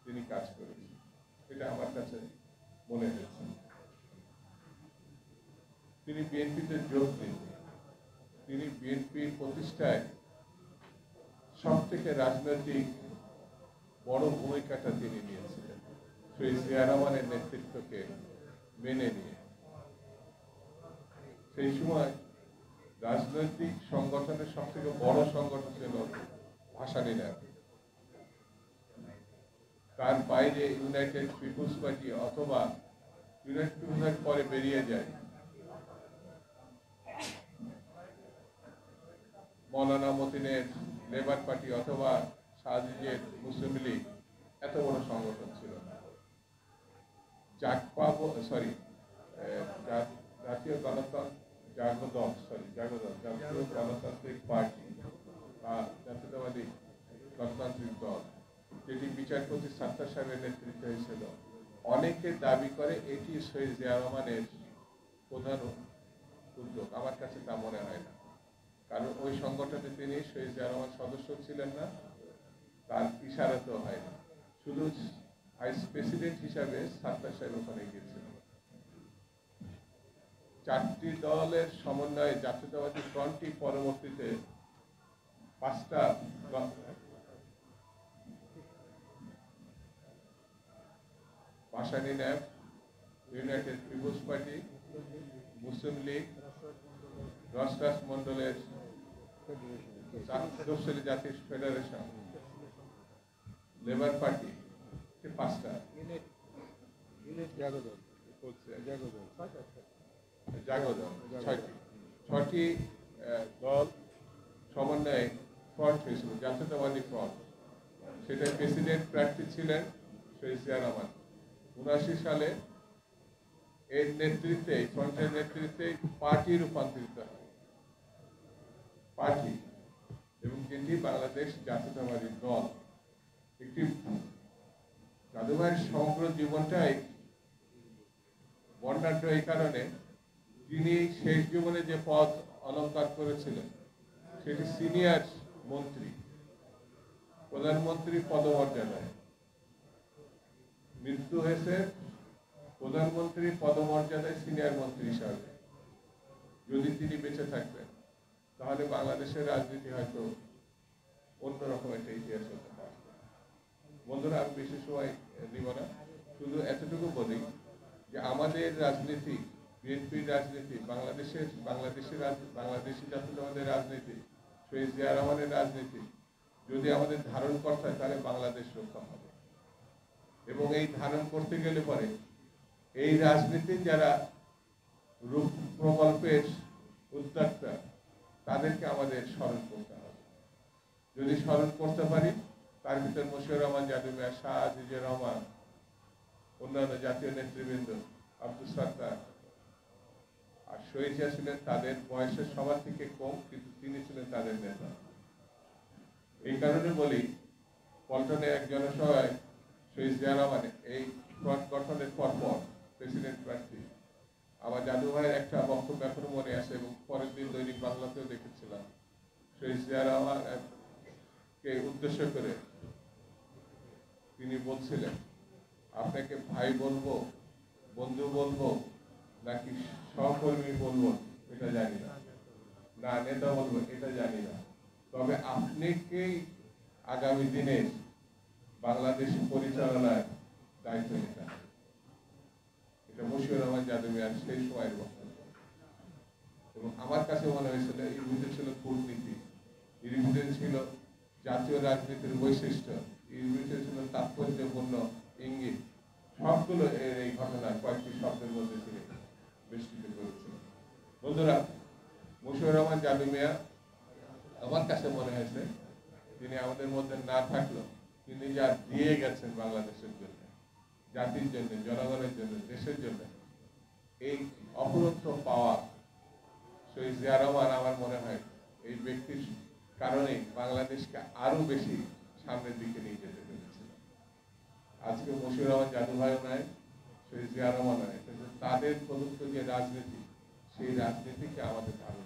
তিনি কাজ করেছেন, এটা আমার কাছে মনে হয়েছে। তিনি বিএনপিতে যোগ দিন, তিনি বিএনপির প্রতিষ্ঠায় সব থেকে রাজনৈতিক বড় ভূমিকাটা তিনি নিয়েছিলেন শহীদ জিয়া রহমানের নেতৃত্বকে মেনে নিয়ে। সেই সময় রাজনৈতিক সংগঠনের সব থেকে বড় সংগঠন ছিল ভাসানী ন্যাপ। তার বাইরে ইউনাইটেড পিপুলস পার্টি অথবা ইউনাইটেড পিপুলস পরে বেরিয়ে যায় মৌলানা মতিনের লেবার পার্টি অথবা সাজিদের মুসলিম লীগ, এত বড় সংগঠন ছিল না। জাতীয় গণতান্ত্রিক পার্টি বা জাতীয়তাবাদী গণতান্ত্রিক দল, যেটি বিচারপতি সাত্তার সাহেবের নেতৃত্বে হয়েছিল, অনেকে দাবি করে এটি শহীদ জিয়া রহমানের প্রধান উদ্যোগ। আমার কাছে তা মনে হয় না, কারণ ওই সংগঠনে তিনি শহীদ জিয়া রহমান সদস্য ছিলেন না, তার ইশারাতেও হয় না, শুধু ভাইস প্রেসিডেন্ট হিসাবে সাত্তার সাহেব ওখানে গিয়েছিলেন। চারটি দলের সমন্বয়ে জাতীয়তাবাদী ফ্রন্টটি পরবর্তীতে 5টা Bhashani NAP, united peoples party, Muslim league, রসরাস মন্ডলের তফসিলি জাতীয় ফেডারেশন, লেবার পার্টি, 5টা ছয়টি দল সমন্বয়ে ফ্রন্ট হয়েছিল, জাতীয়তাবাদী ফ্রন্ট। সেটার প্রেসিডেন্ট প্রার্থী ছিলেন শহীদ জিয়া রহমান। 79 সালে এর নেতৃত্বে, ফ্রন্টের নেতৃত্বে পার্টি রূপান্তরিত হয়, পার্টি, এবং যেটি বাংলাদেশ জাতীয়তাবাদী দল। একটি দাদু ভাইয়ের সমগ্র জীবনটাই বর্ণাঢ্য এই কারণে, তিনি শেষ জীবনে যে পদ অলঙ্কার করেছিলেন সেটি সিনিয়র মন্ত্রী, প্রধানমন্ত্রী পদমর্যাদায়। মৃত্যু হয়েছে প্রধানমন্ত্রী পদমর্যাদায় সিনিয়র মন্ত্রী হিসাবে। যদি তিনি বেঁচে থাকতেন তাহলে বাংলাদেশের রাজনীতি হয়তো অন্যরকম একটা ইতিহাস হতে পারত। বন্ধুরা, আমি বেশি সময় দিব না, শুধু এতটুকু বলি যে আমাদের রাজনীতি, বিএনপির রাজনীতি, বাংলাদেশি জাতীয়তাবাদের রাজনীতি, শহীদ জিয়া রহমানের রাজনীতি যদি আমাদের ধারণ করতে হয় তাহলে বাংলাদেশ রক্ষা হবে। এবং এই ধারণ করতে গেলে পরে এই রাজনীতির যারা রূপ প্রকল্পের উদ্যোক্তা তাদেরকে আমাদের স্মরণ করতে হবে। যদি স্মরণ করতে পারি, তার ভিতর মশিউর রহমান জাদু মিয়া, শাহ আজিজুর রহমান, অন্যান্য জাতীয় নেতৃবৃন্দ, আব্দুল সাত্তার আর শহীদ জিয়া ছিলেন তাদের বয়সের সবার থেকে কম, কিন্তু তিনি ছিলেন তাদের নেতা। এই কারণে বলি, পল্টনে এক জনসভায় শহীদ জিয়া রহমান এই ফ্রন্ট গঠনের পরপর প্রেসিডেন্ট প্রার্থী, আমার জাদু ভাইয়ের একটা বক্তব্য এখনো মনে আছে এবং পরের দিন দৈনিক বাংলাতেও দেখেছিলাম। শহীদ জিয়া রহমানকে উদ্দেশ্য করে তিনি বলছিলেন, আপনাকে ভাই বলবো, বন্ধু বলবো, নাকি সহকর্মী বলবো এটা জানি না, না নেতা বলবো এটা জানি না, তবে আপনাকেই আগামী দিনে বাংলাদেশ পরিচালনার দায়িত্ব নিতে হবে। এটা মশিউর রহমান জাদু মিয়ার সেই সময়ের বক্তব্য। এবং আমার কাছে মনে হয়েছিল এর ভিতরে ছিল কূটনীতি, এর ভিতরে ছিল জাতীয় রাজনীতির বৈশিষ্ট্য, এর ভিতরে ছিল তাৎপর্যপূর্ণ ইঙ্গিত, সবগুলো এর এই ঘটনার কয়েকটি শব্দের মধ্যে তিনি বেষ্টিত করেছেন। বন্ধুরা, মশিউর রহমান জাদু মিয়া আমার কাছে মনে হয়েছে তিনি আমাদের মধ্যে না থাকলেও তিনি যা দিয়ে গেছেন বাংলাদেশের জন্য, জাতির জন্য, জনগণের জন্য, দেশের জন্য, এই অপরন্ত পাওয়া শহীদ জিয়া রহমান আমার মনে হয় এই ব্যক্তির কারণেই বাংলাদেশকে আরো বেশি সামনের দিকে নিয়ে যেতে পেরেছে। আজকে মশিউর রহমান জাদু ভাইও নয়, শহীদ জিয়া রহমান নয়, কিন্তু তাদের প্রদত্ত যে রাজনীতি, সেই রাজনীতিকে আমাদের ধারণ